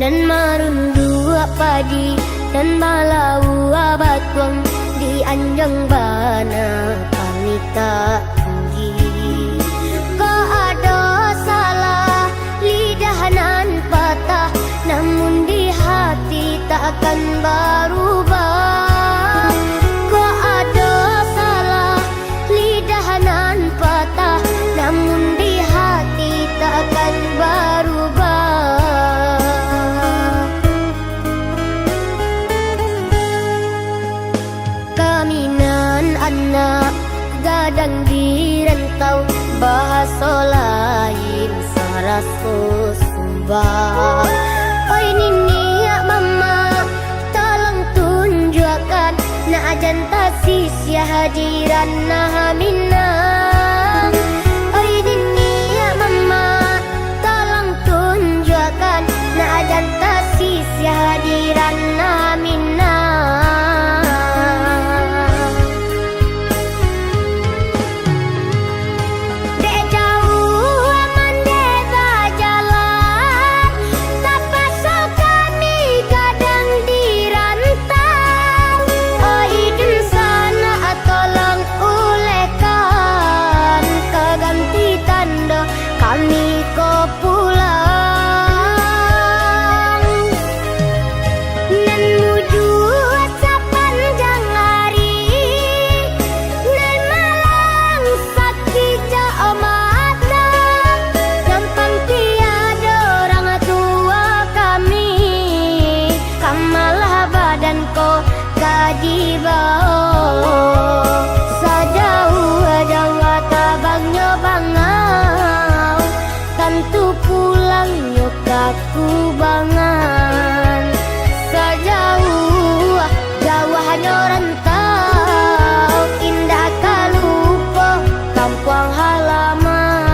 dan marundu padi dan malau batuang di anjang bana kami tak tinggi. Kau ada salah lidah nan patah, namun di hati tak akan berubah. Kau ada salah lidah nan patah, namun di hati tak akan berubah. Kaminan anak gadang di rantau, bahasa lain saraso sumbang. Oi nini ya mama, tolong tunjukkan nak janta sisia hadiran nah minang. Oi nini ya mama, tolong tunjukkan nak janta sisia hadiran nah minang. Kami ko pulang nan menuju sepanjang hari, nan malang sakit jauh mata, gampang tiada orang tua kami, kamalah badan ko kadibau sajauh-jauh tabangnya bangau, tentu pulang nyukaku bangan sejauh jauhnya rantau, indah kalupo kampung halaman.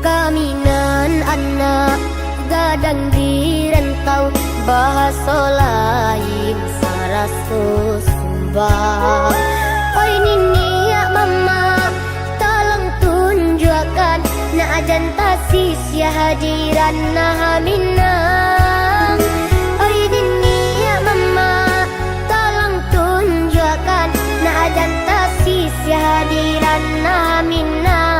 Kaminan anak gadang di rantau, bahasa lain saraso sumbang. Oi nini ya mama, tolong tunjukkan nak janta sisia hadiran nah minang. Oi nini ya mama, tolong tunjukkan nak janta sisia hadiran nah minang.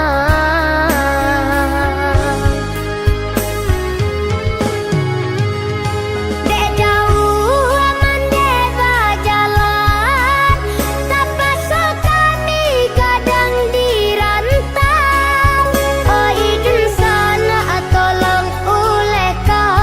Tolong ulehkan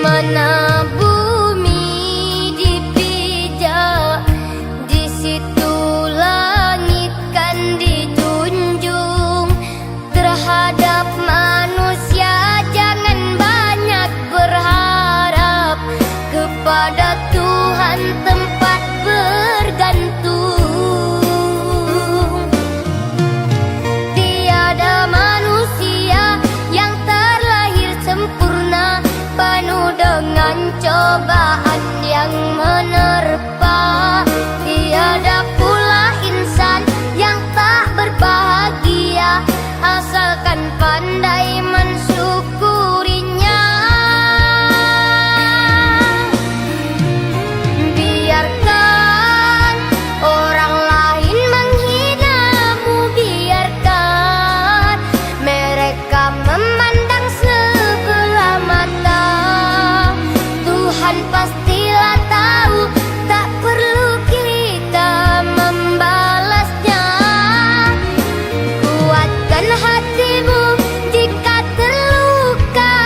mana bumi dipijak, di situ langit kan dijunjung. Terhadap manusia jangan banyak berharap, kepada Tuhan tempat bergantung. Tiada manusia yang terlahir sempurna, penuh dengan cobaan yang menerpa. Tiada pula insan yang tak berbahagia, asalkan pandai mensyukurinya. Biarkan orang lain menghinamu, biarkan mereka memandang sebelah mata. Tuhan pastilah tahu, tak perlu kita membalasnya. Kuatkan hatimu jika terluka,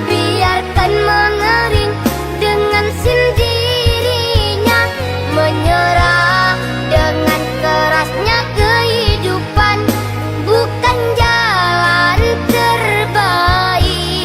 biarkan mengering dengan sendirinya. Menyerah dengan kerasnya kehidupan bukan jalan terbaik.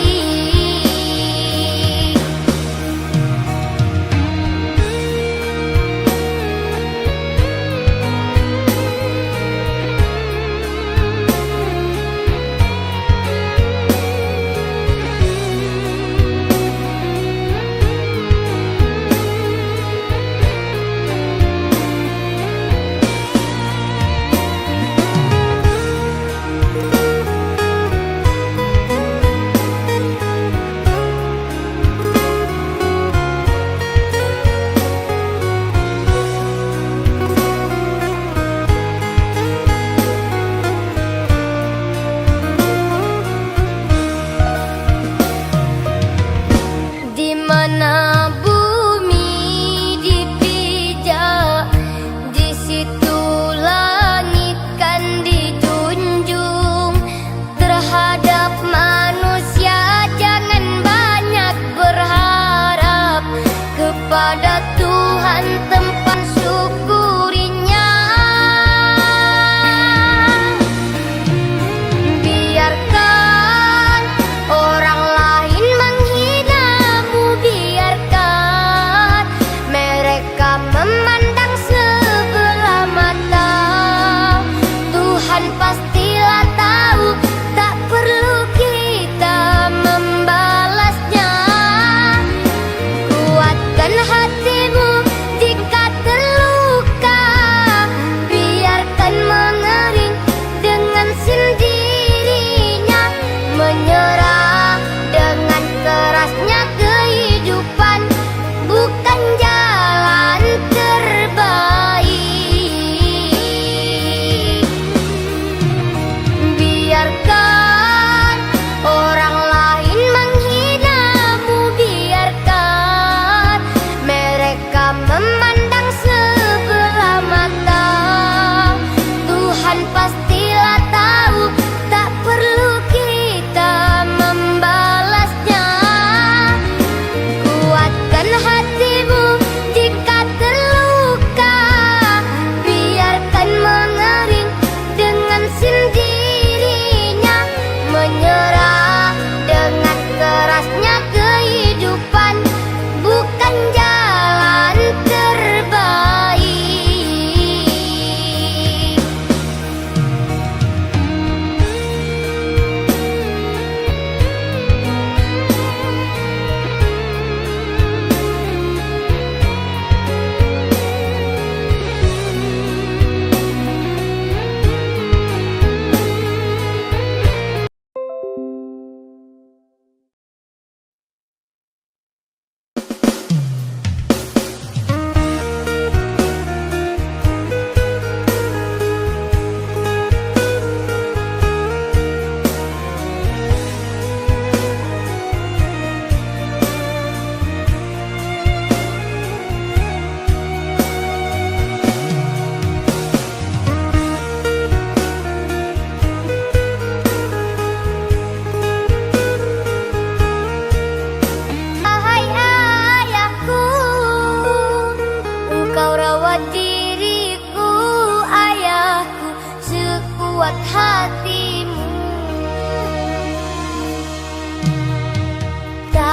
Di mana bumi dipijak, di situ langit kan dijunjung. Terhadap manusia jangan banyak berharap, kepada Tuhan tempat syukurinya. Biarkan orang lain menghinamu, biarkan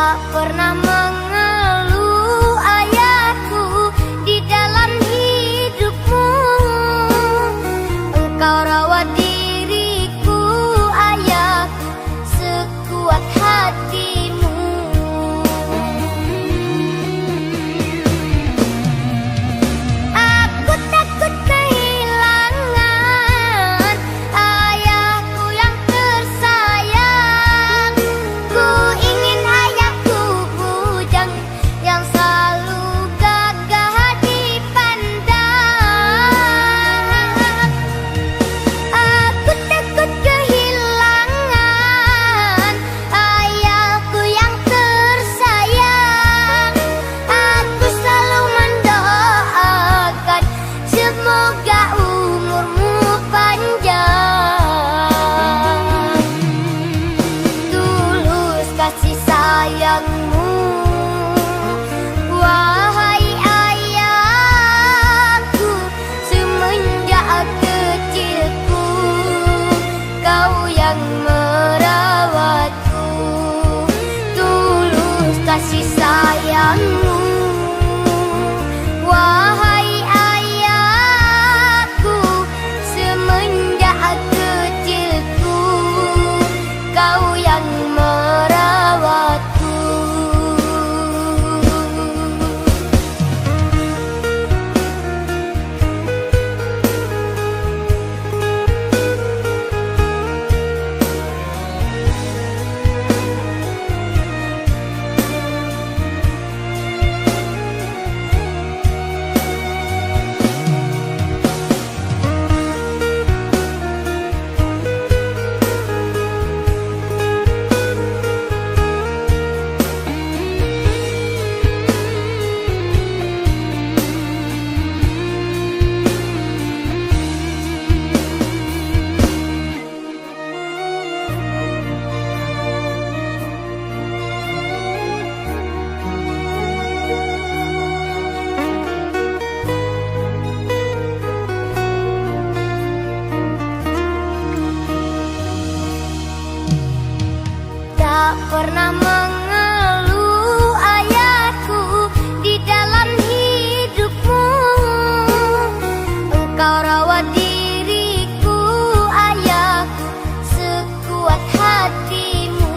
Tak pernah mengeluh ayahku di dalam hidupmu. Engkau rawat diriku ayahku sekuat hatimu. Aku takut kehilangan ayahku yang tersayang. Ku ingin ayahku bujang yang selalu gagah dipandang. Aku takut kehilangan ayahku yang tersayang. Aku selalu mendoakan semoga umurmu panjang. Tulus kasih sayangmu, wahai ayahku. Semenjak kecilku kau yang merawatku. Tulus kasih sayangmu, wahai ayahku. Semenjak kecilku kau yang merawatku. Tak pernah mengeluh ayahku di dalam hidupmu. Engkau rawat diriku ayahku sekuat hatimu.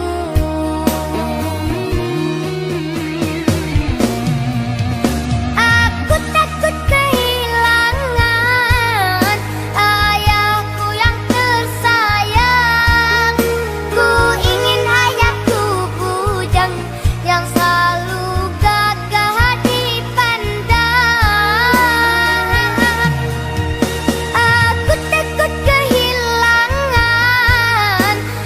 Aku takut kehilangan ayahku yang tersayang. Ku ingin ayahku bujang yang selalu gagah dipandang. Aku takut kehilangan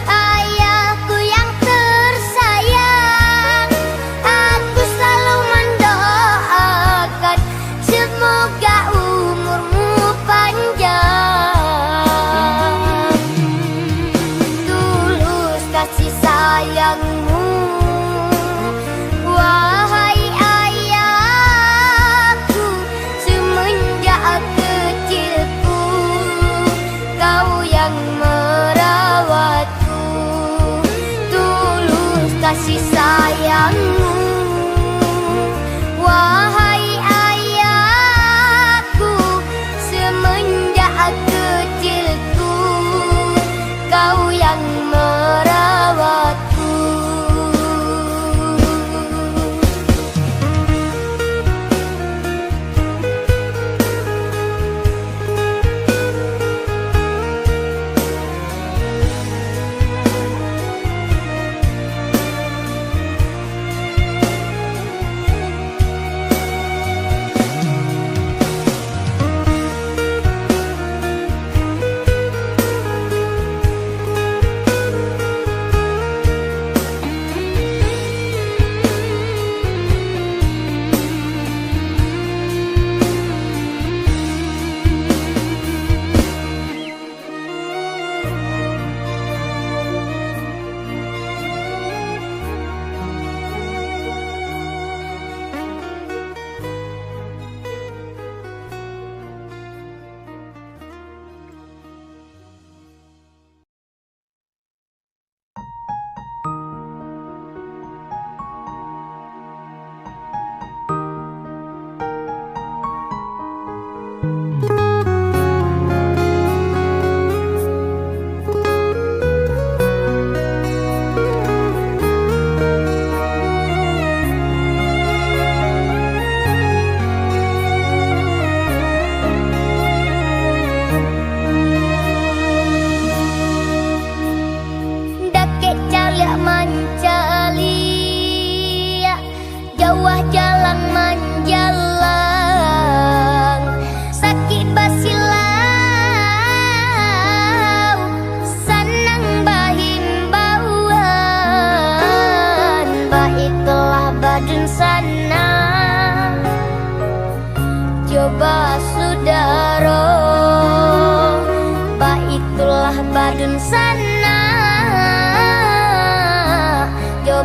ayahku yang tersayang. Aku selalu mendoakan semoga umurmu panjang. Tulus kasih sayangmu, wahai ayahku. Semenjak kecilku kau yang merawatku. Tulus kasih sayangmu, wahai ayahku. Semenjak kecilku kau yang merawatku.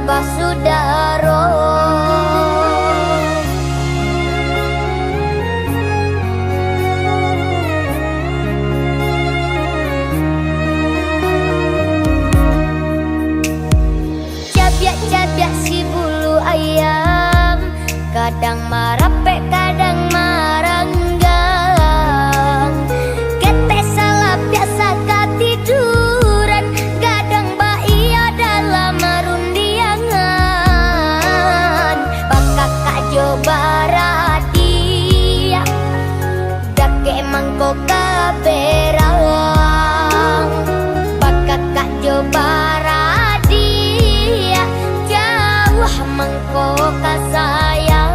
basudaro. Cabiak-cabiak si bulu ayam, kadang marape kadang maranggang. Ketek salah biasa katiduran, kadang baia dalam marundiangan. Bakak kak coba radia, dake mangko kaberang. Bakak kak coba radia, jauh mangko kasayang.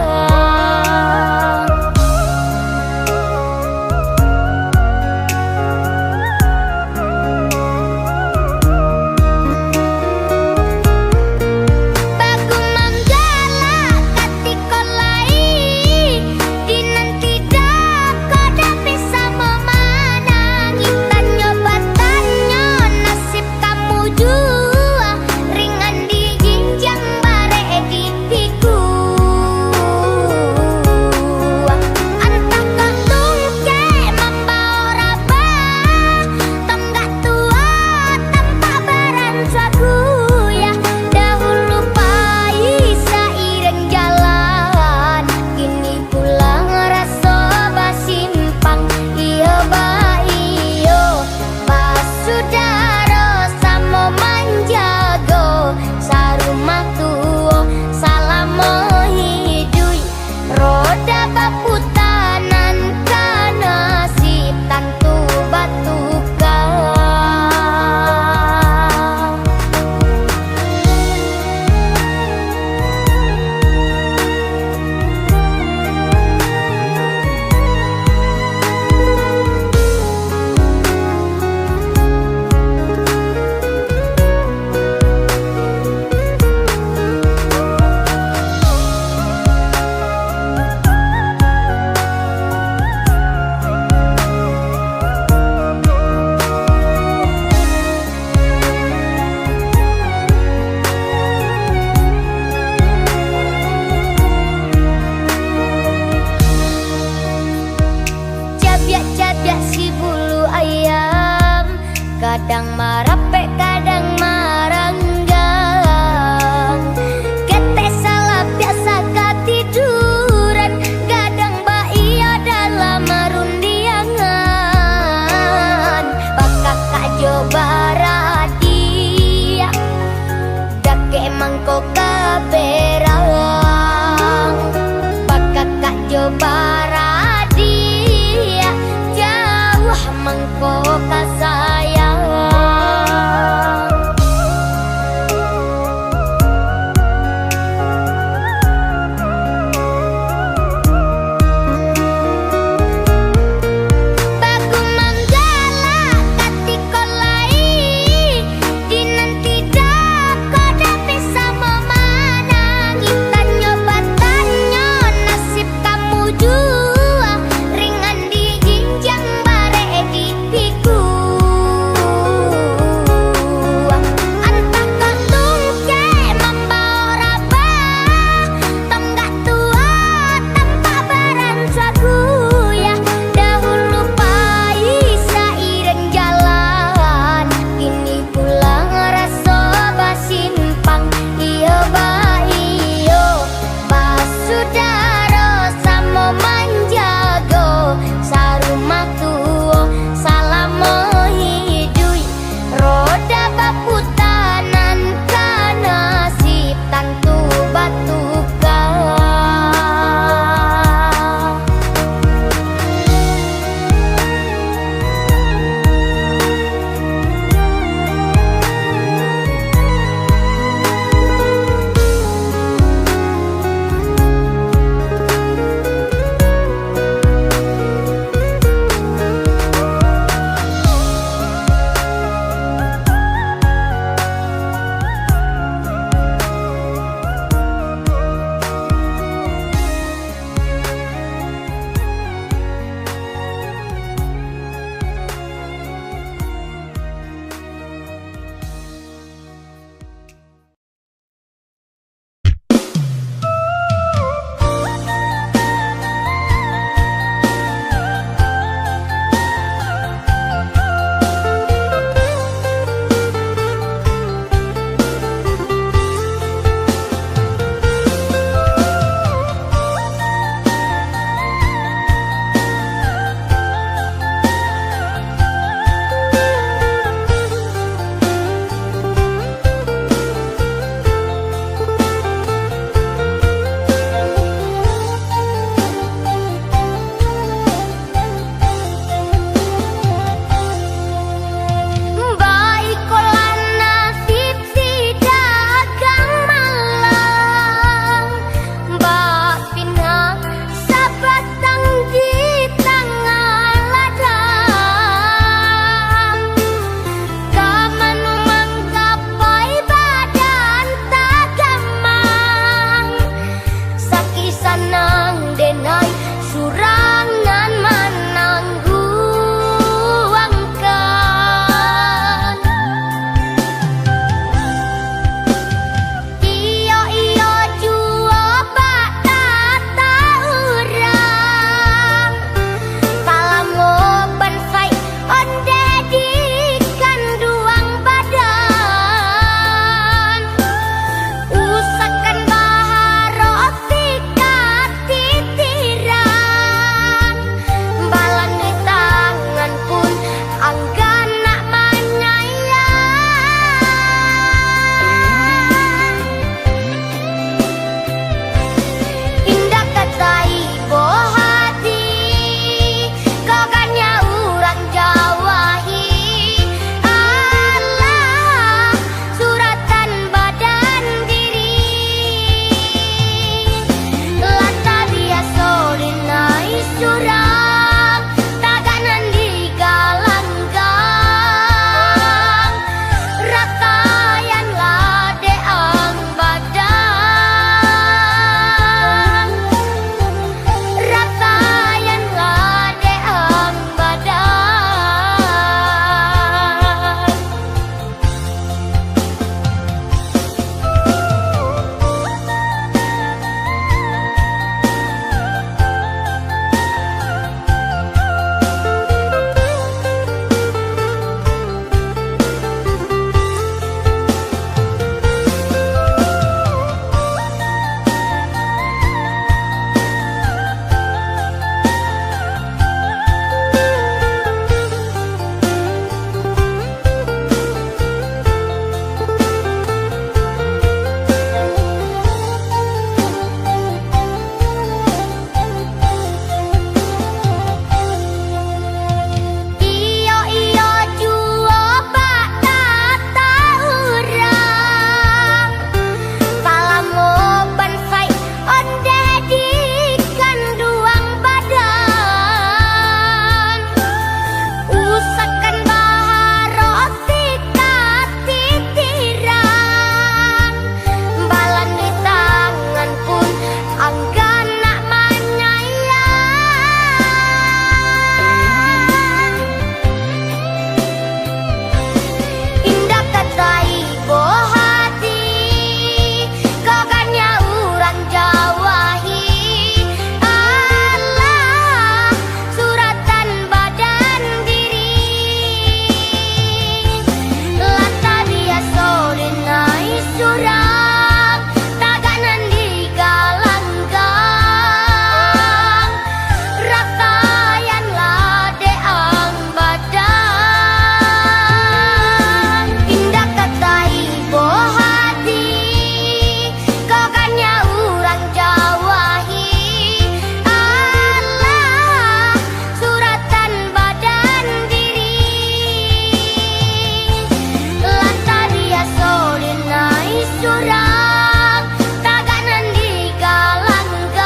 curang taganan di galanggang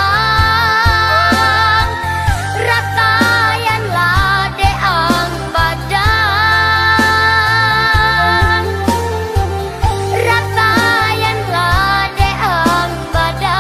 rakayanlah deang badan rakayanlah deang badan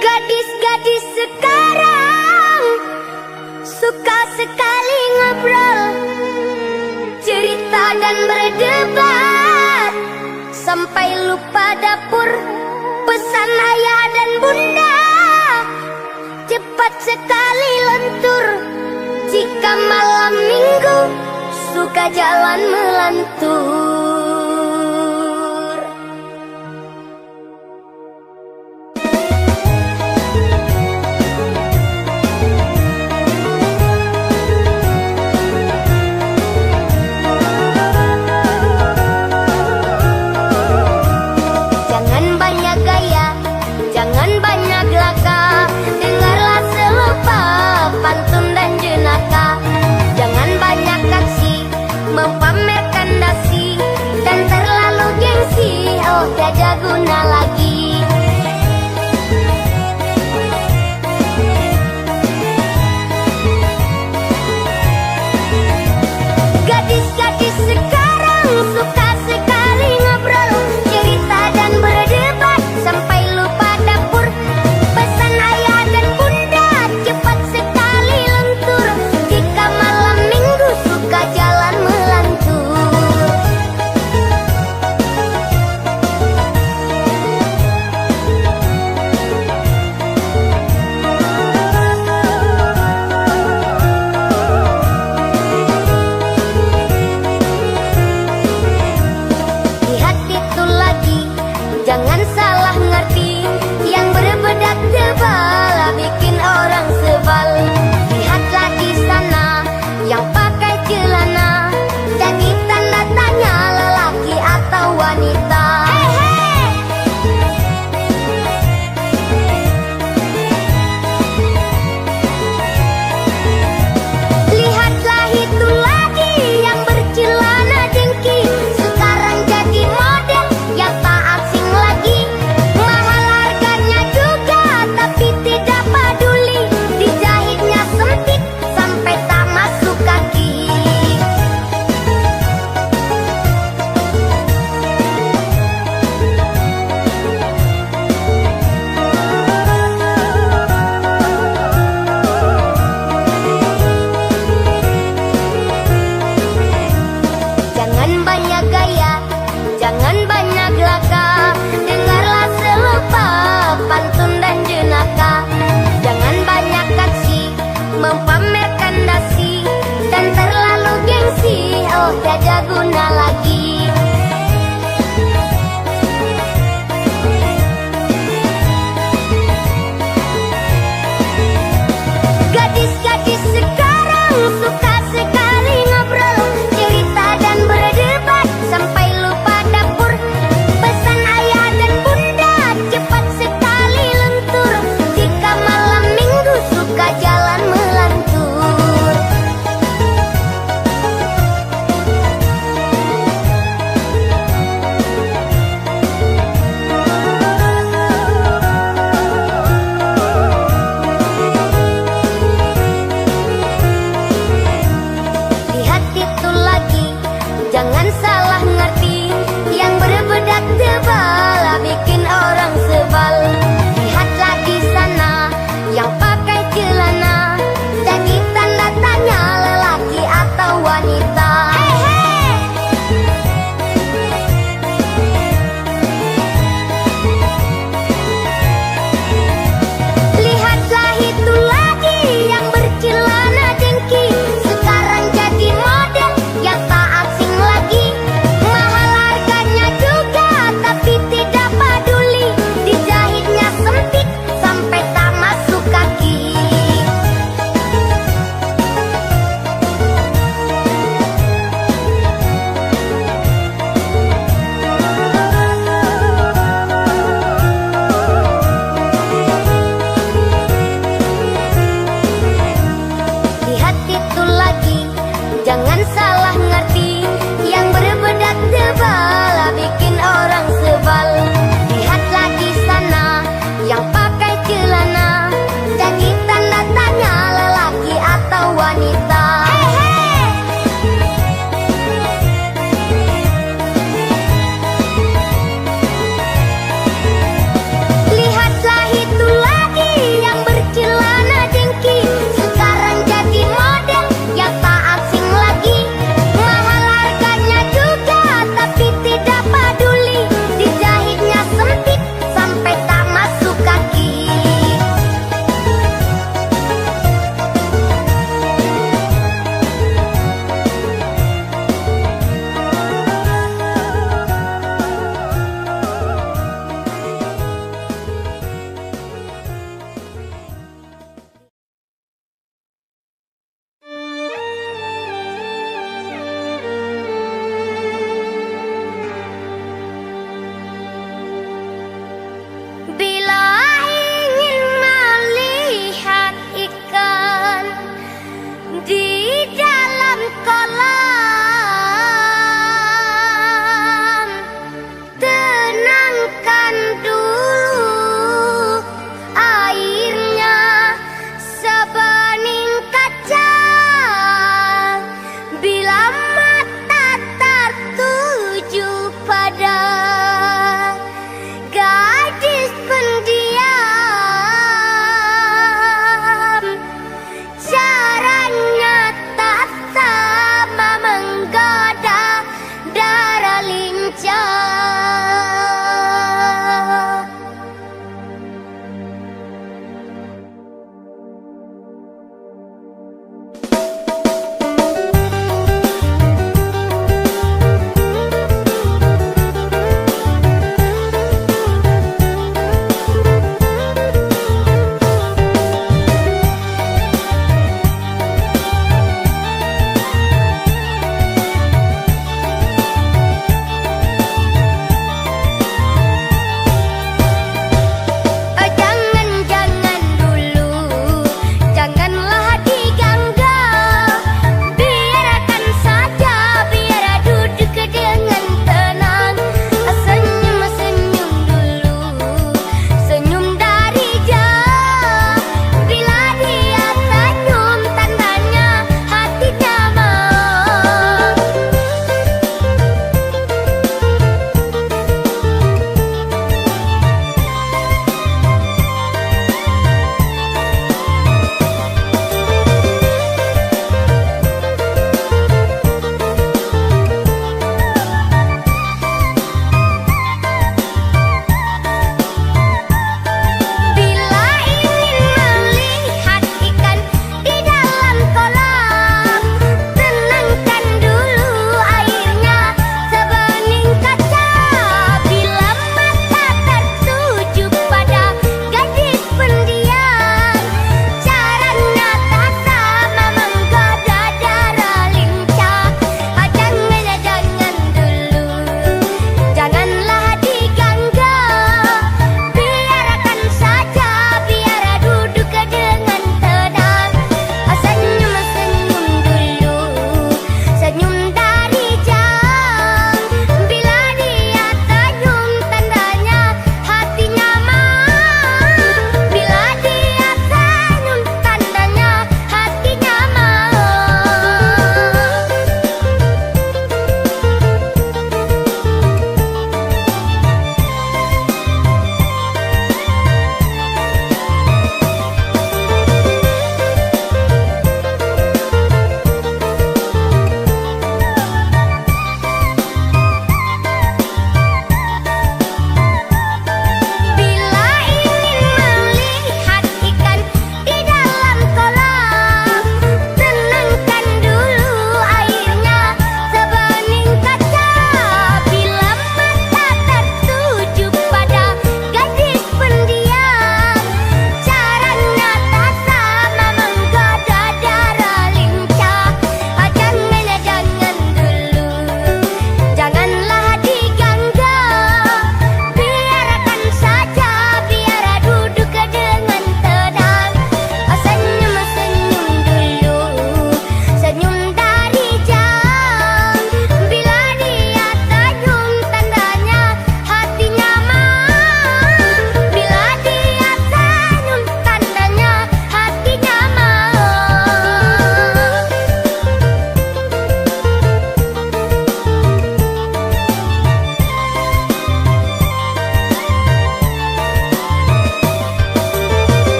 Gadis-gadis sekarang suka sekali ngobrol, cerita dan berdebat, sampai lupa dapur, pesan ayah dan bunda. Cepat sekali lentur, jika malam minggu suka jalan melantur. Jangan banyak gaya, jangan banyak laka, dengarlah selupa pantun dan jenaka. Jangan banyak aksi, memamerkan dasi, kanca.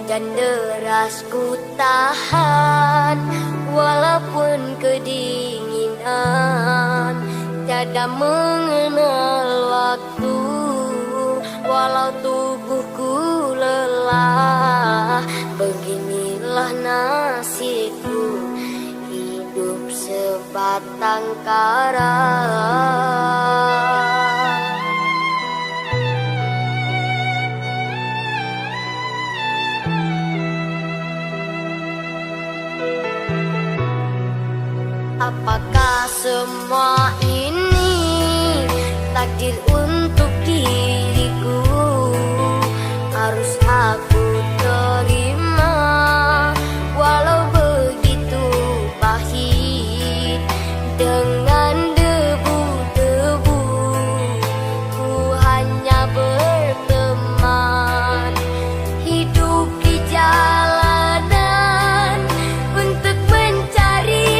dan deras ku tahan, walaupun kedinginan tiada mengenal waktu, walau tubuhku lelah. Beginilah nasibku, hidup sebatang kara. Apakah semua ini takdir untuk diriku? Harus aku terima, walau begitu pahit. Dengan debu-debu ku hanya berteman, hidup di jalanan untuk mencari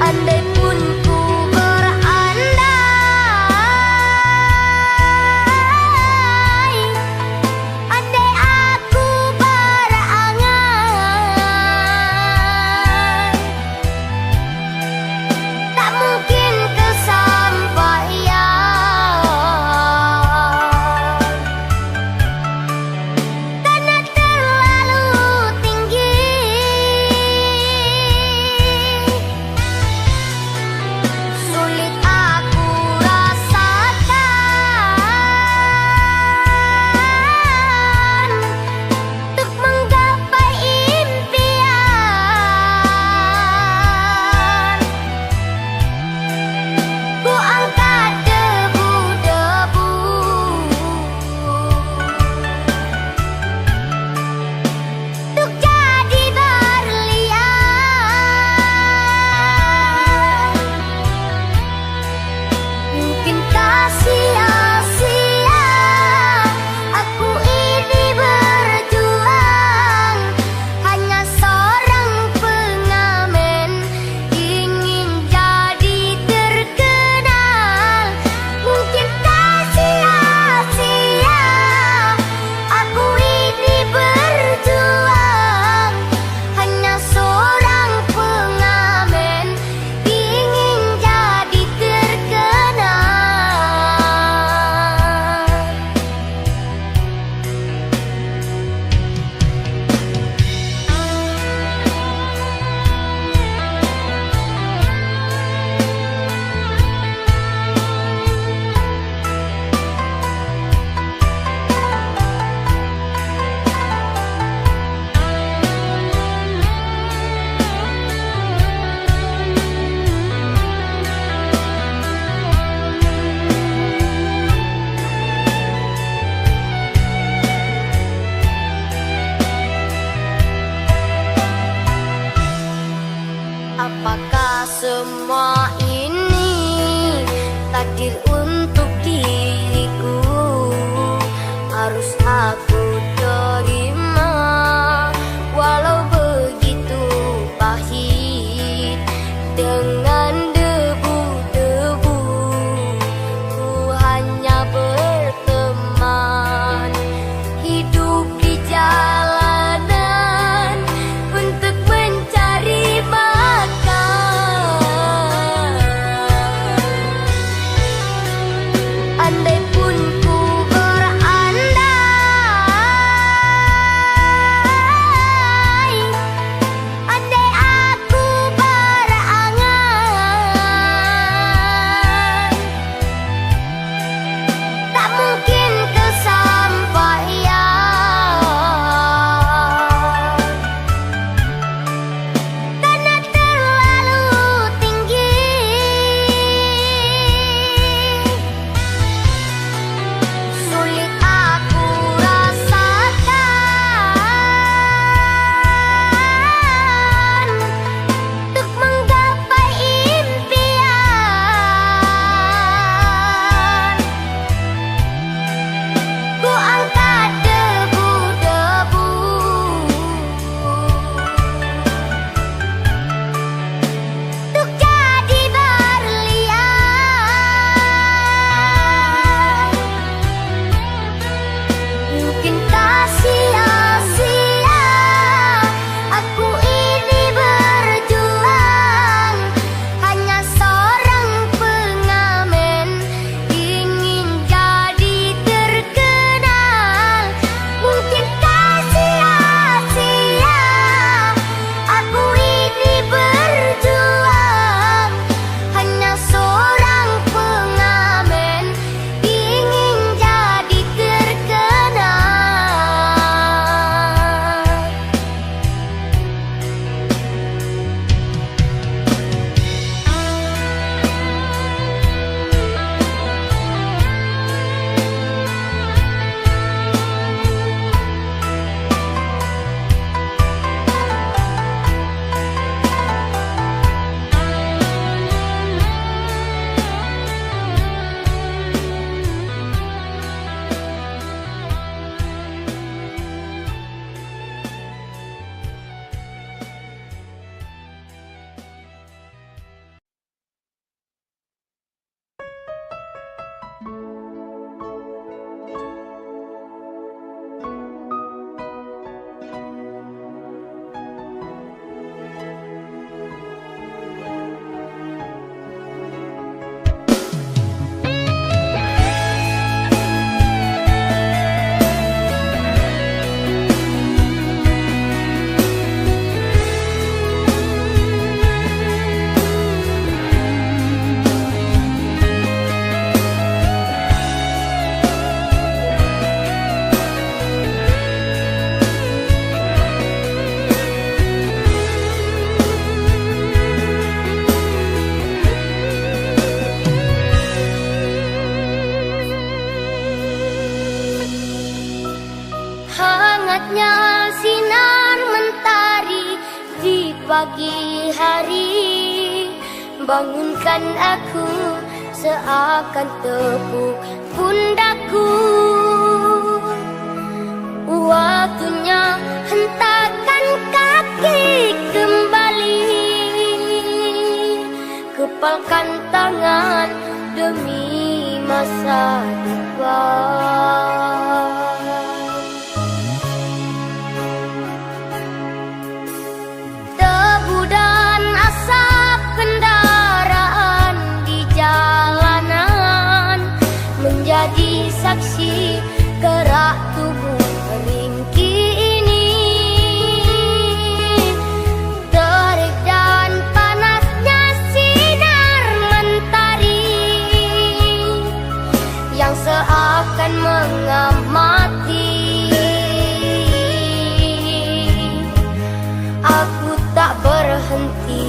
andai pun ku berandai, andai aku berangan, tak mungkin kesampaian, karena terlalu tinggi. Sulit aku rasakan untuk menggapai impian. Ku angkat debu-debu untuk jadi berlian. Mungkinkah sia-sia aku ini berjuang, hanya seorang pengamen ingin jadi terkenal. Mungkinkah sia-sia aku ini berjuang, hanya seorang pengamen ingin jadi terkenal. Apakah semua ini takdir untuk diriku? Harus aku terima, walau begitu pahit. Dengan debu-debu ku hanya berteman, hidup di jalanan untuk mencari andai pun ku berandai, pagi hari, bangunkan aku seakan tepuk pundakku. Waktunya hentakkan kaki kembali, kepalkan tangan demi masa depan. Debu dan asap kendaraan di jalanan menjadi saksi gerak tubuh ringki ini. Terik dan panasnya sinar mentari yang seakan mengamati. Aku tak berhenti.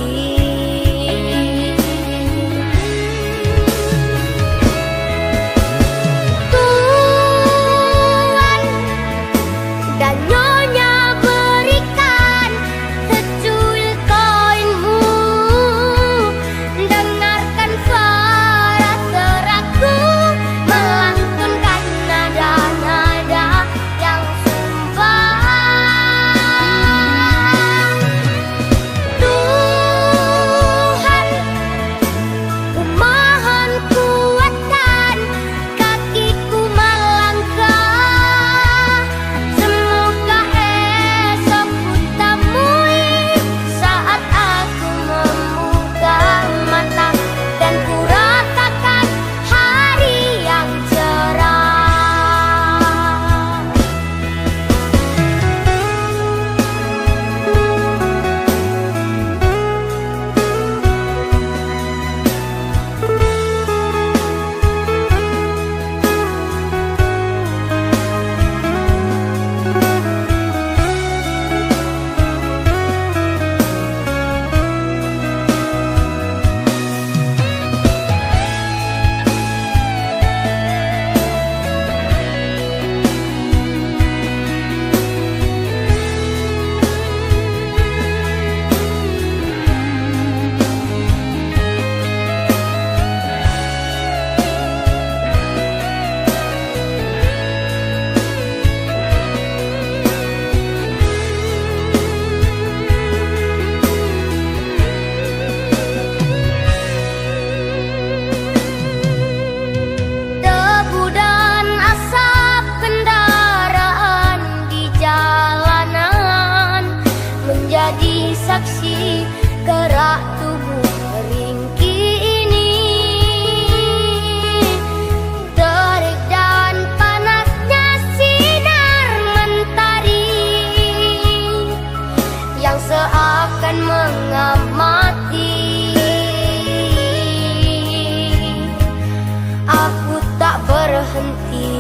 Saksi gerak tubuh ringki ini. Terik dan panasnya sinar mentari yang seakan mengamati. Aku tak berhenti.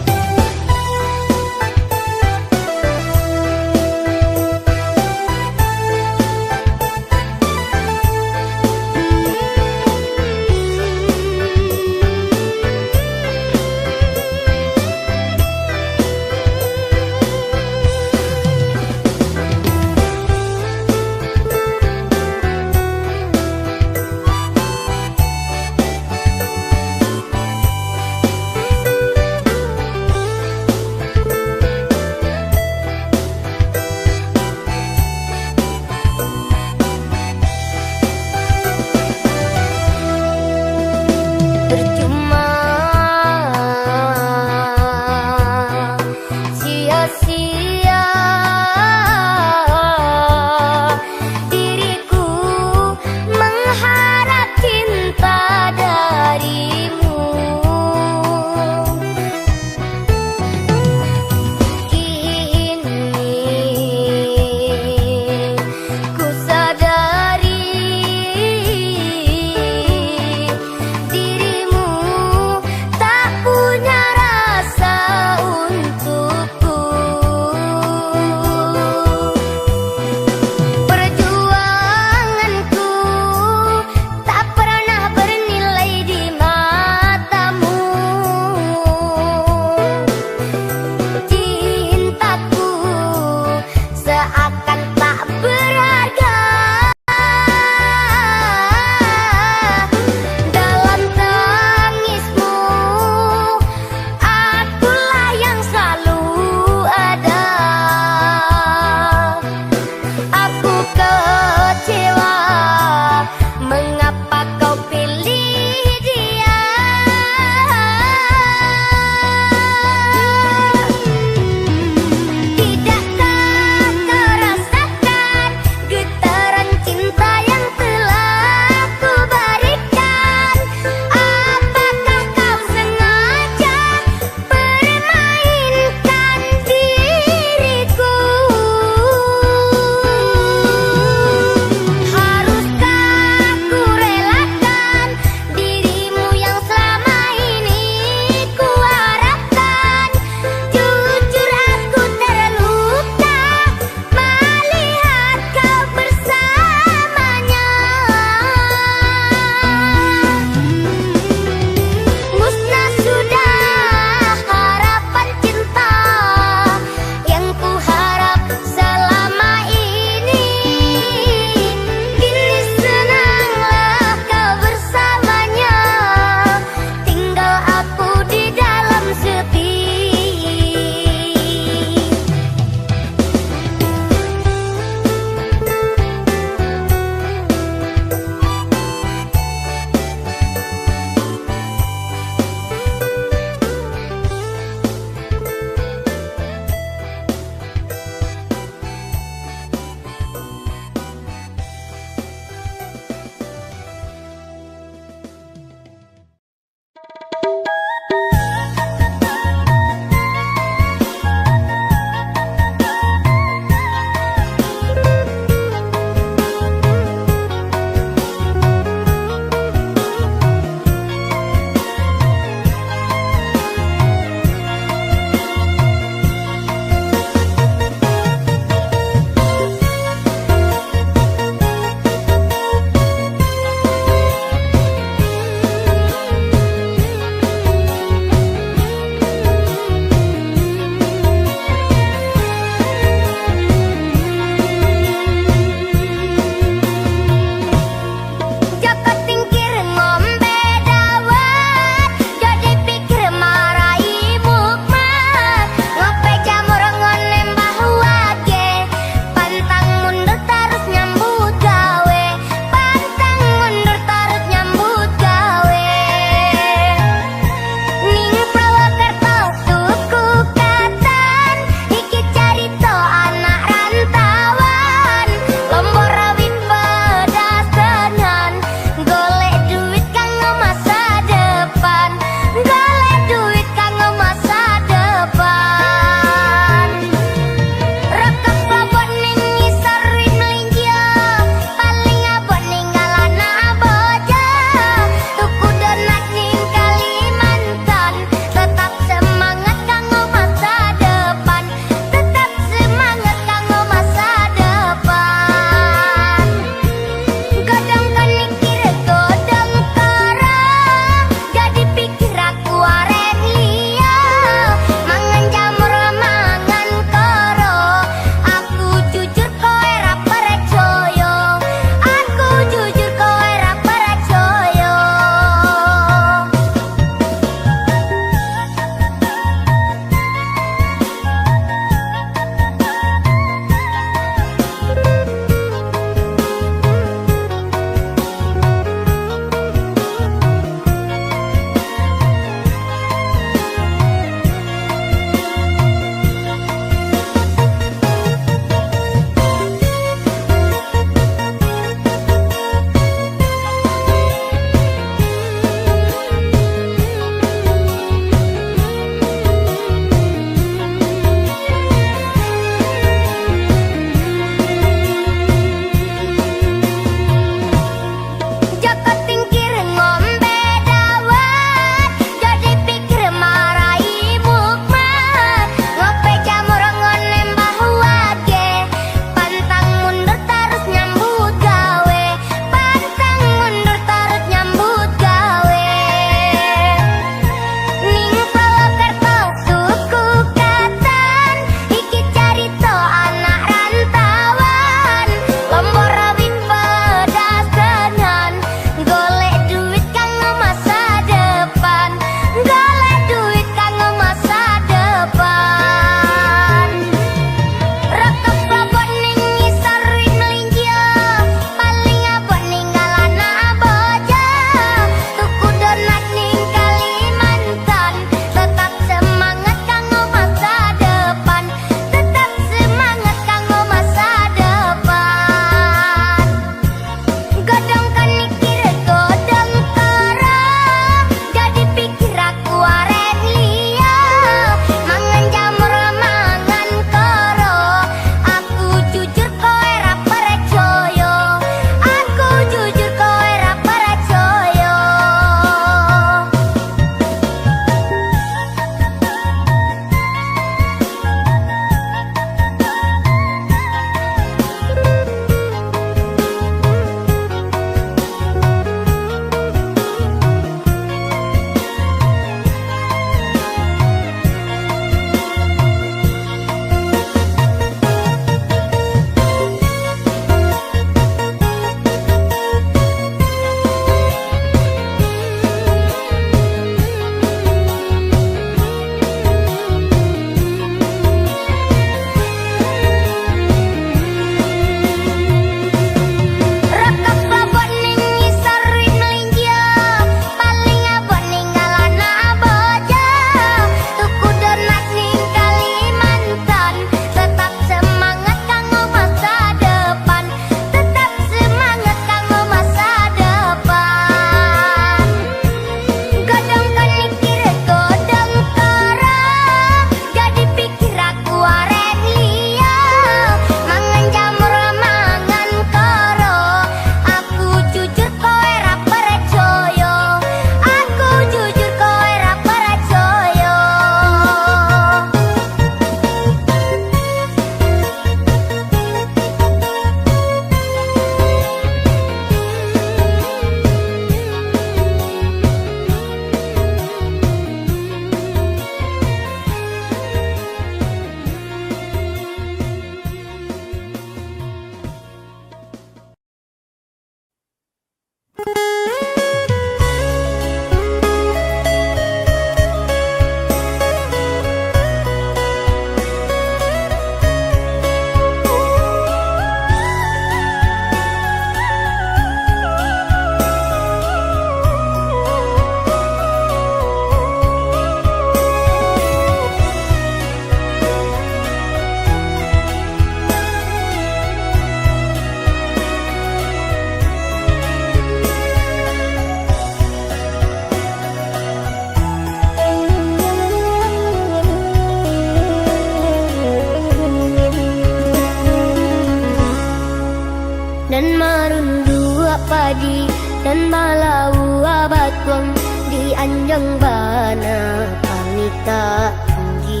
nan malau abatuang di anjang bana pamita tinggi.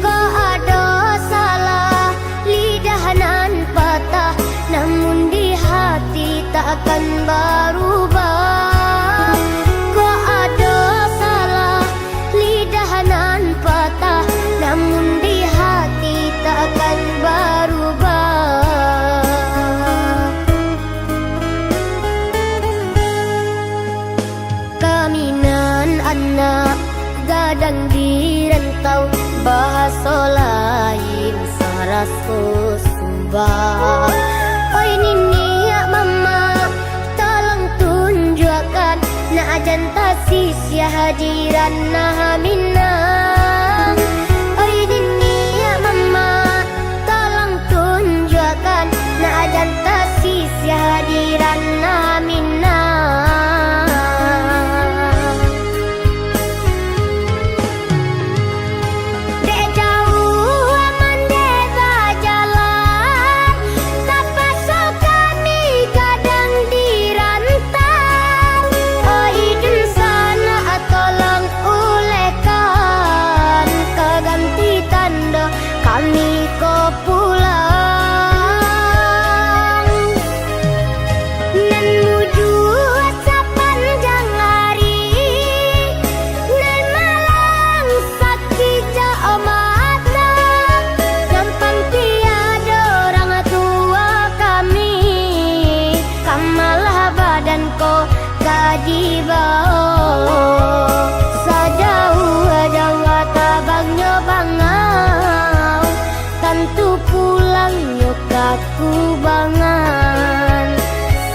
Kau ada salah lidahanan patah, namun di hati tak akan berubah. Kau ada salah lidahanan patah, namun di hati tak akan berubah. Kaminan anak gadang di rantau, bahasa lain sarasko sumbang. Oi nini ya mama, tolong tunjukkan na ajan tasis ya hadiran na minang. Oi nini ya mama, tolong tunjukkan na ajan tasis ya hadiran na minang. Kami ko pulang nan menuju sepanjang hari, nan malang sakit jauh mata, gampang tiada orang tua kami, kamalah badan ko kadi bau, sajauh-jauh tabangnya bangau, tentu pulang nyokatku bangan.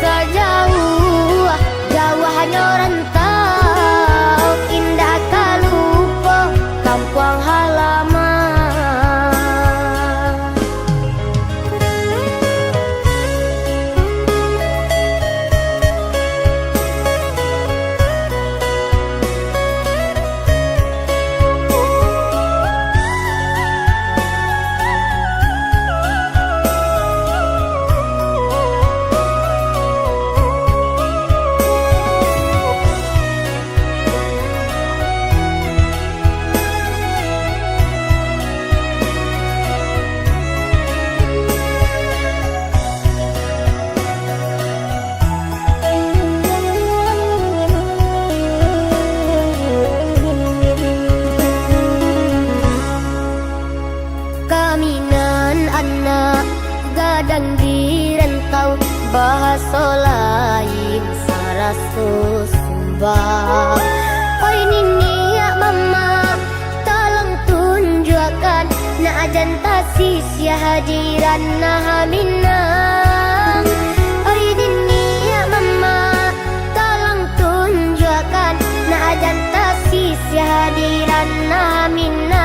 Sejauh jauhnya rantau, indah kalupo kampung halaman. Kaminan anak gadang di rantau, bahasa lain sarasko sumbang. Oi nini ya mama, tolong tunjukkan na ajan tasis ya hadiran na minang. Oi nini ya mama, tolong tunjukkan na ajan tasis ya hadiran na minang.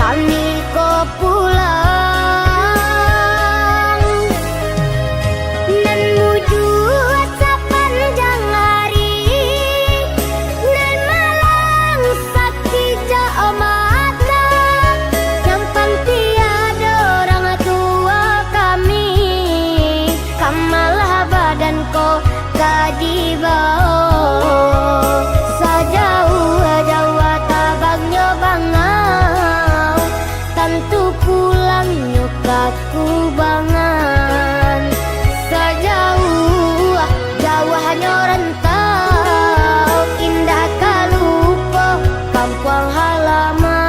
Kami ko pulang nan menuju sepanjang hari, nan malang sakit jauh mata, gampang tiada orang tua kami, kamalah badan ko kadi bau, sajauh-jauh tabangnya bangau, tentu pulang nyokatku bangan. Sejauh jauhnya rantau, indah kalupo kampung halaman.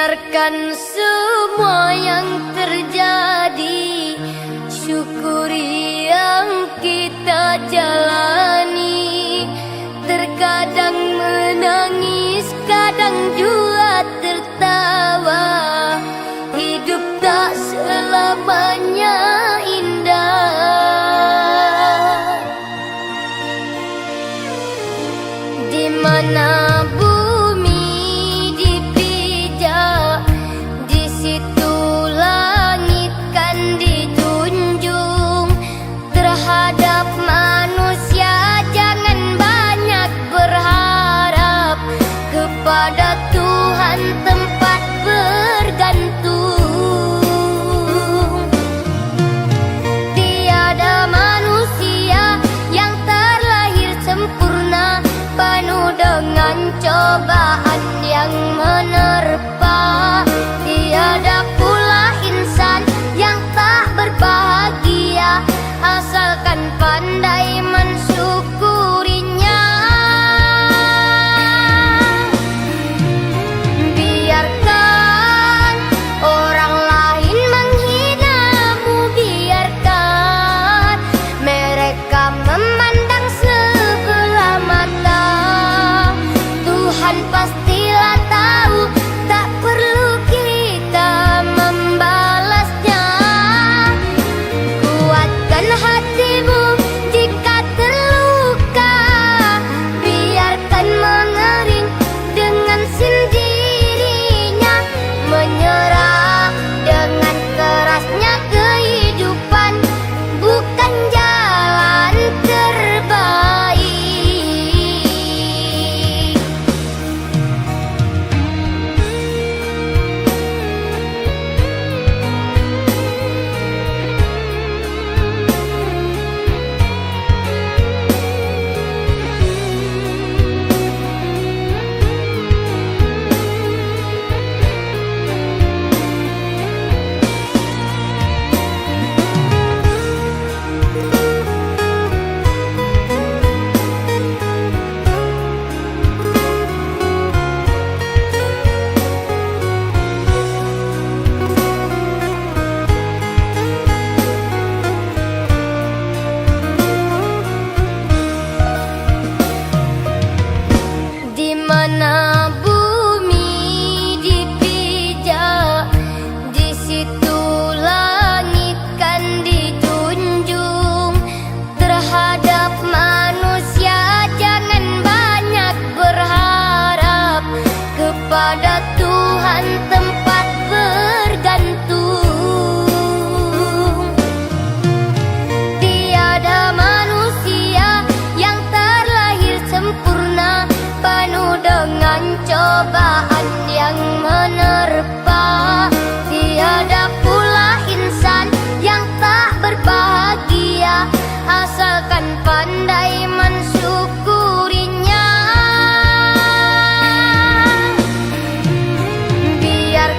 Biarkan semua yang terjadi, syukuri yang kita jalani. Terkadang menangis, kadang juga tertawa. Hidup tak selamanya indah. Di mana pada Tuhan tempat bergantung. Tiada manusia yang terlahir sempurna, penuh dengan cobaan yang menerpa. Tiada pula insan yang tak berbahagia, asalkan pandai mensyukurinya. Pastilah tahu, tak perlu kita membalasnya. Kuatkan hatimu jika terluka, biarkan mengering dengan sendirinya. Menyerah dengan kerasnya kehidupan bukan jalan terbaik. Mana bumi dipijak, di situ langit kan dijunjung. Terhadap manusia jangan banyak berharap, kepada Tuhan tempat bergantung. Tiada manusia yang terlahir sempurna, penuh dengan cobaan yang menerpa. Tiada pula insan yang tak berbahagia, asalkan pandai mensyukurinya. Biar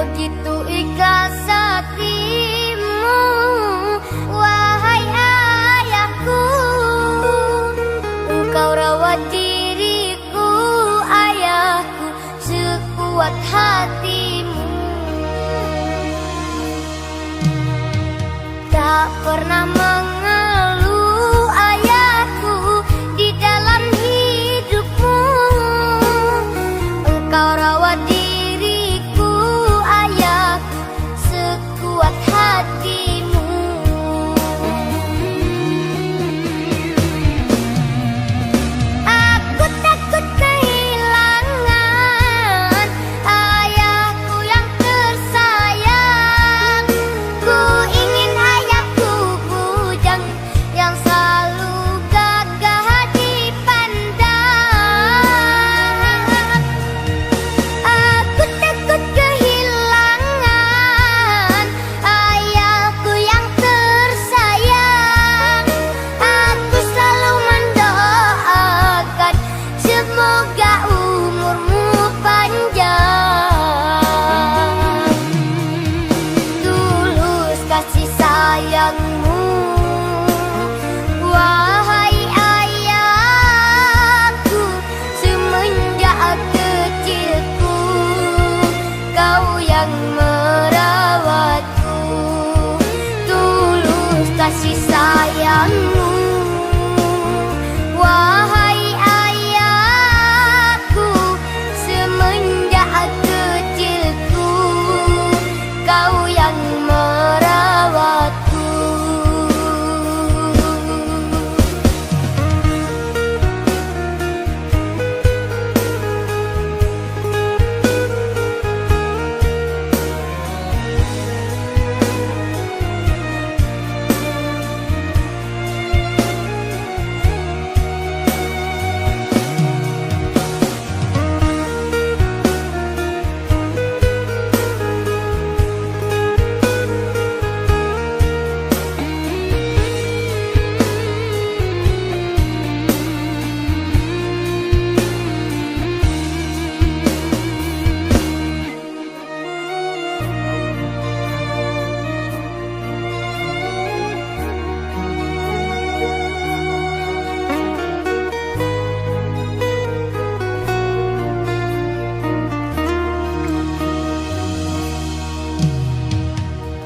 begitu ikhlas hatimu, wahai ayahku. Engkau rawat diriku, ayahku, sekuat hatimu. Tak pernah mengeluh ayahku di dalam hidupmu. Engkau rawat diriku, ayahku, sekuat hatimu. Aku takut kehilangan ayahku yang tersayang. Ku ingin ayahku bujang yang selalu gagah dipandang. Aku takut kehilangan ayahku yang tersayang. Aku selalu mendoakan semoga umurmu panjang. Tulus kasih sayangmu, wahai ayahku. Semenjak kecilku kau yang merawatku. Tulus kasih sayangmu, wahai ayahku. Semenjak kecilku kau yang merawatku.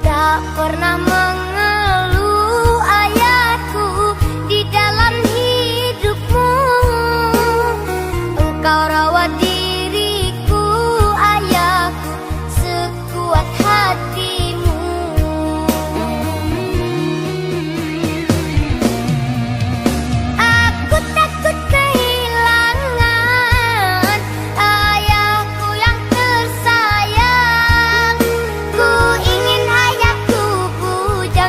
Tak pernah mengeluh ayahku di dalam hidupmu. Engkau rawat diriku, ayahku, sekuat hatimu. Aku takut kehilangan ayahku yang tersayang. Ku ingin ayahku bujang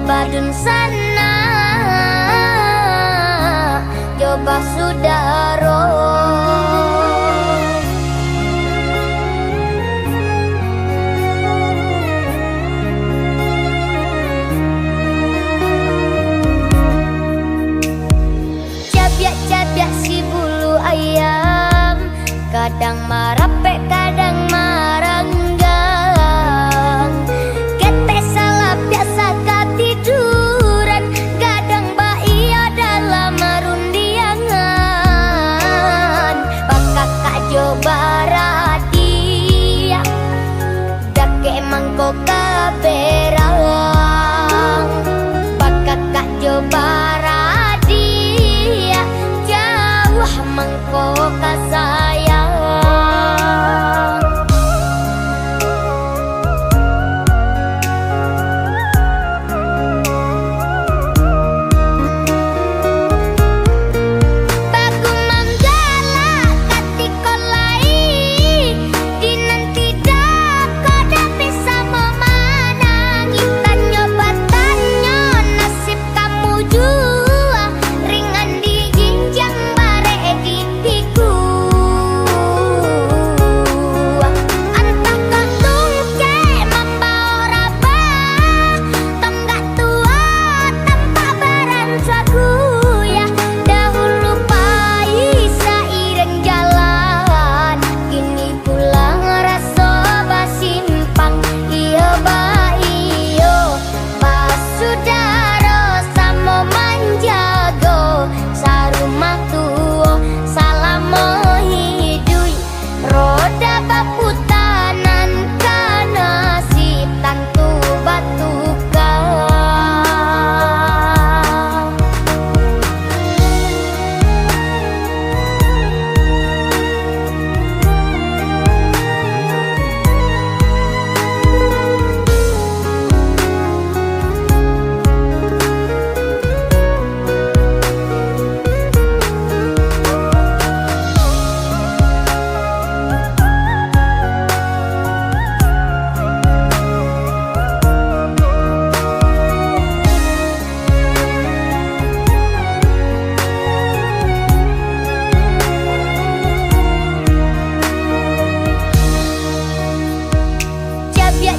badun sana coba sudaro. Cabiak-cabiak si bulu ayam, kadang marape kadang maranggang. Ketek salah biasa katiduran, kadang baia dalam marundiangan. Bakak kak coba radia, dake mangko kaberang. Bakak kak coba radia, jauh mangko kasayang.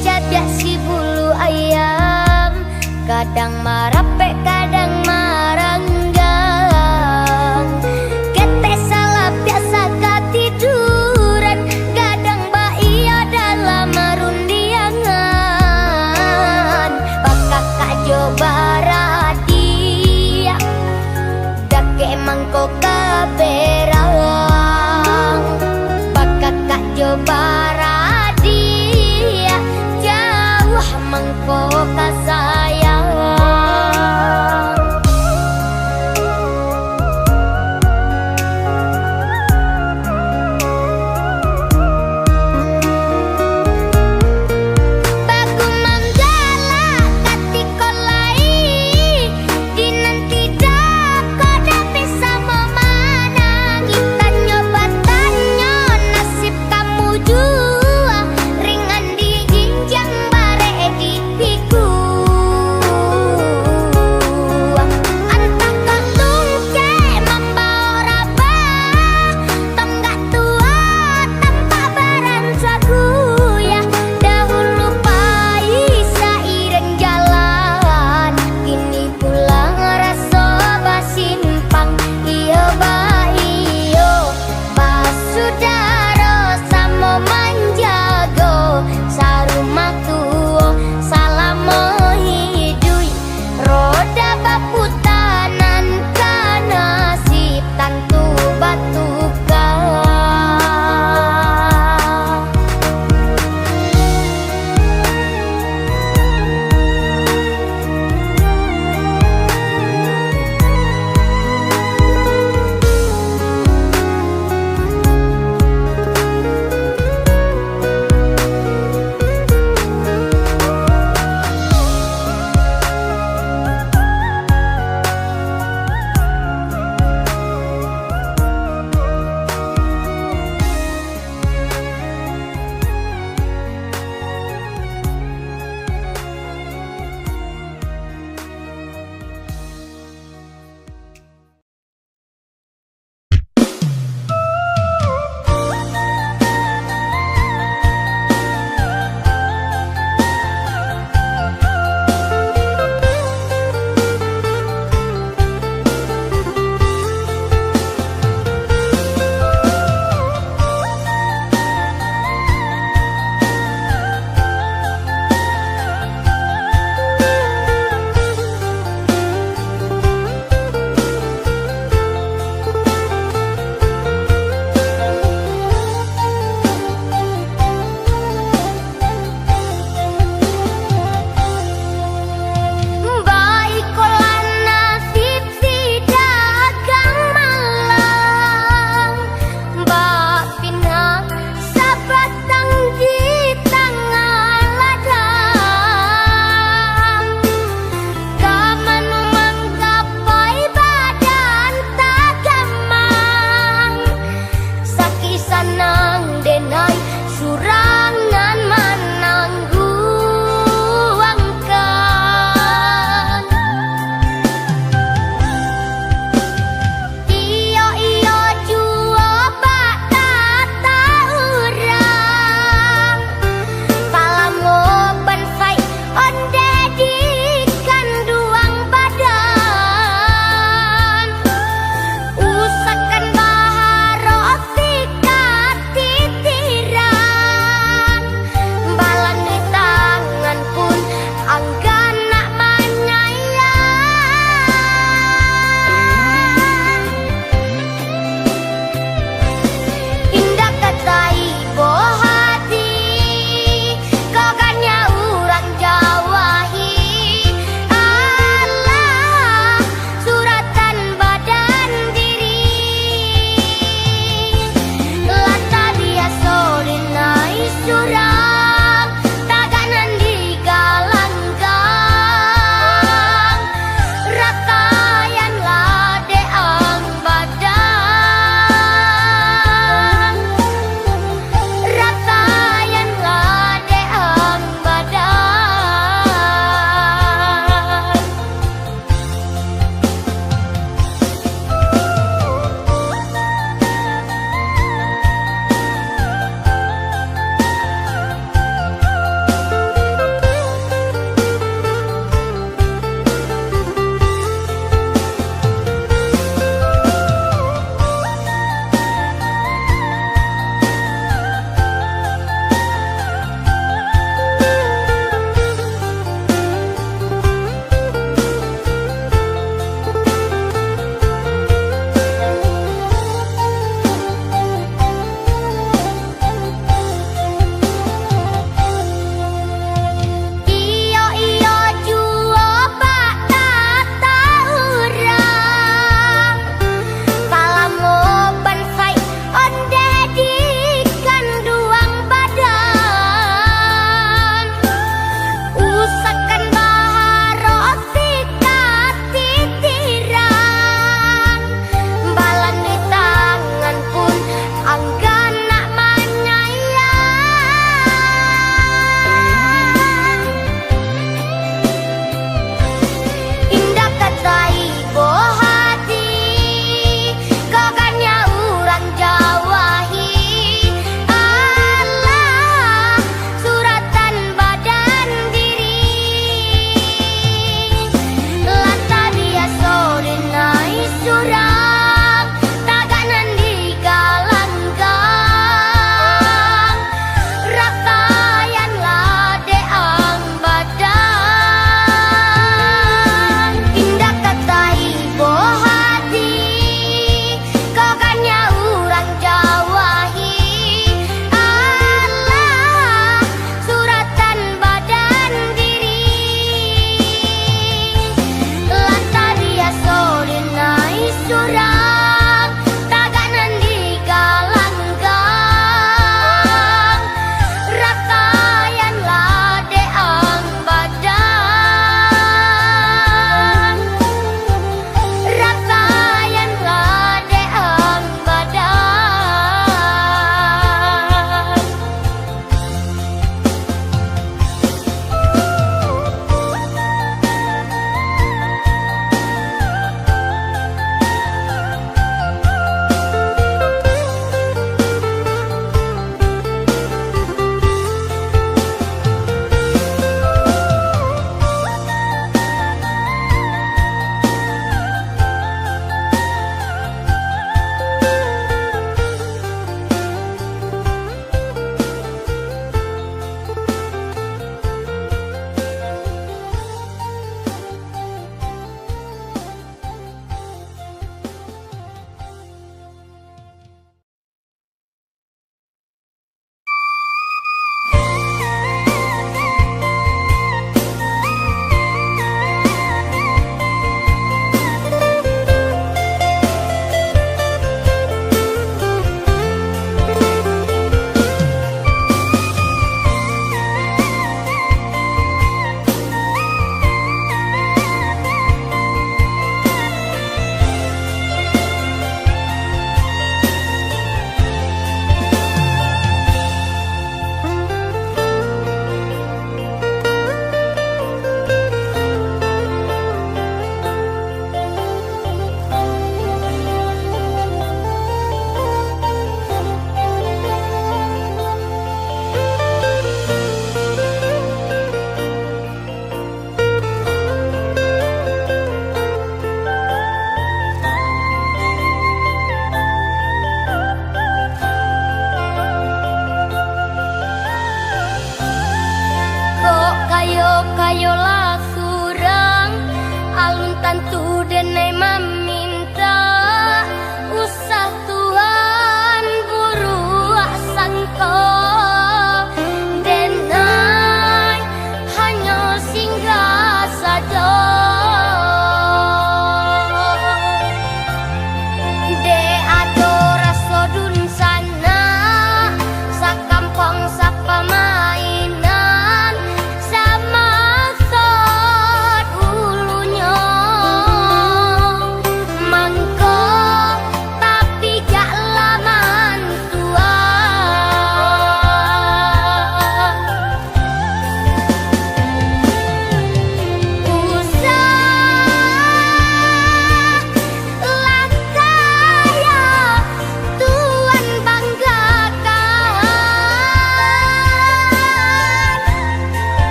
Cabiak si bulu ayam, kadang marape kadang maranggang. Ketek salah biasa katiduran, kadang baia dalam marundiangan. Bakak kak coba radia, dake mangko kaberang. Bakak kak coba radia, jauh mangko kasayang.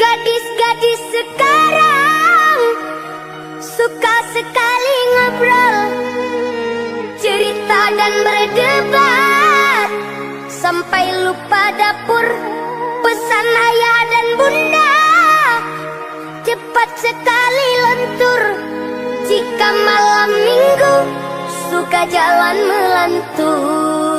Gadis-gadis sekarang suka sekali ngobrol, cerita dan berdebat sampai lupa dapur. Pesan ayah dan bunda cepat sekali lentur. Jika malam minggu suka jalan melantur.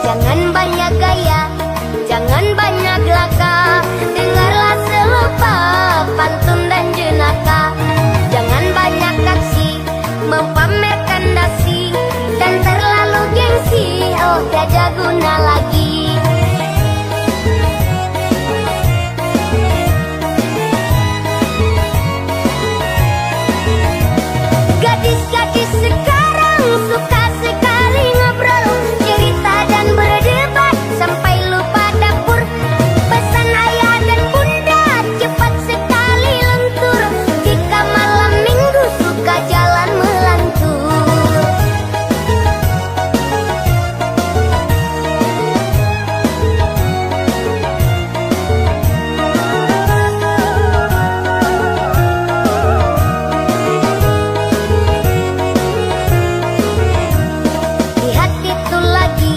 Jangan banyak gaya, jangan banyak laka, dengarlah selupa pantun dan jenaka. Jangan banyak aksi, mempamerkan dasi, dan terlalu gengsi, oh tiada guna lagi. Gadis-gadis sekarang suka sekali ngobrol, cerita dan berdebat sampai lupa dapur. Pesan ayah dan bunda cepat sekali lentur. Jika malam minggu suka jalan melantur. Lihat itu lagi,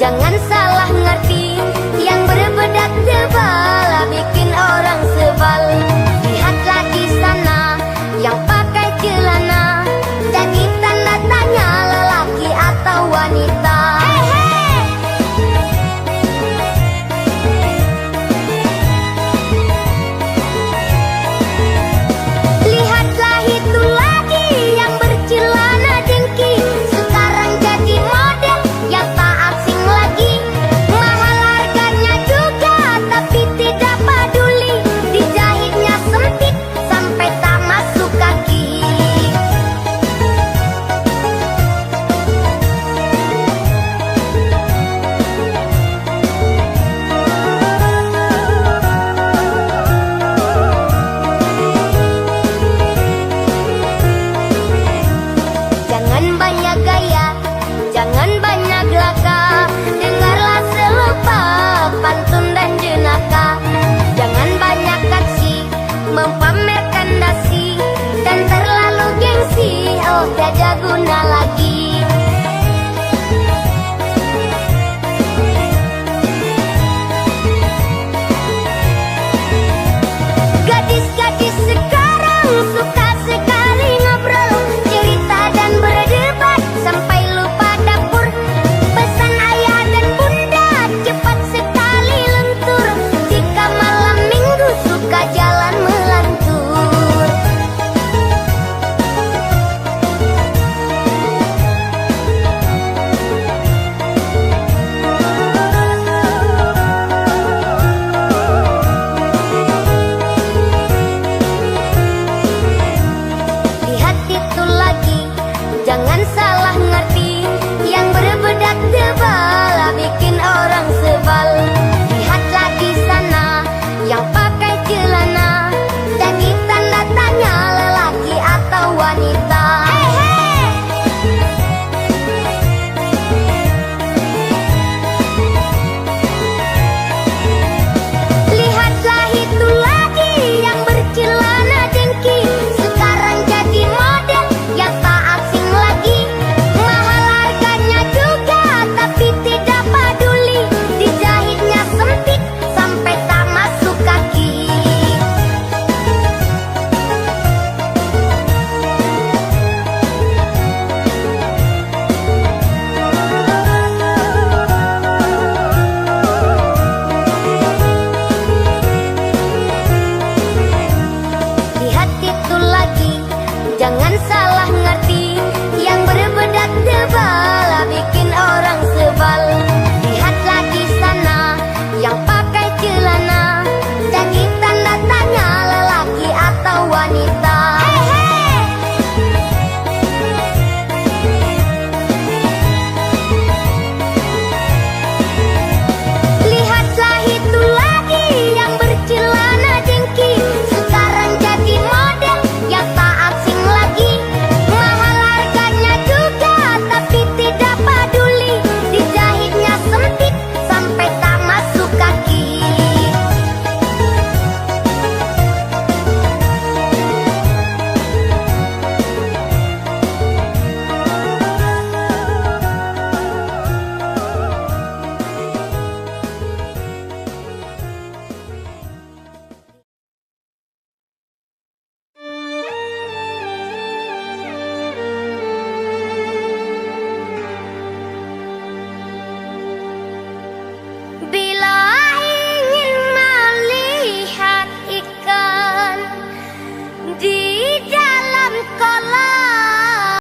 jangan salah ngerti, yang berbedak tebal bikin orang sebal. Lihatlah di sana, yang pakai celana, jadi tanda tanya lelaki atau wanita. Lihatlah itu lagi, yang bercelana dengki, sekarang jadi model yang tak asing lagi. Mahal harganya juga tapi tidak peduli, dijahitnya sempit sampai tak masuk kaki. Jangan banyak gaya, jangan banyak laka, dengarlah selupa pantun dan jenaka. Jangan banyak aksi, mempamerkan dasi, dan terlalu gengsi, oh tiada guna lagi. Gadis-gadis sekarang suka sekali ngobrol, cerita dan berdebat sampai lupa dapur. Pesan ayah dan bunda cepat sekali lentur. Jika malam minggu suka jalan melantur. Lihat itu lagi, jangan salah ngerti, yang berbedak tebal bikin orang sebal. Lihatlah di sana, yang pakai celana, jadi tanda tanya lelaki atau wanita. Lihatlah itu lagi, yang bercelana dengki, sekarang jadi model yang tak asing lagi. Mahal harganya juga tapi tidak peduli, dijahitnya sempit sampai tak masuk kaki. Lihat itu lagi, jangan salah ngerti, yang berbedak tebal bikin orang sebal. Lihatlah di sana, yang pakai celana, jadi tanda tanya lelaki atau wanita. Lihatlah itu lagi, di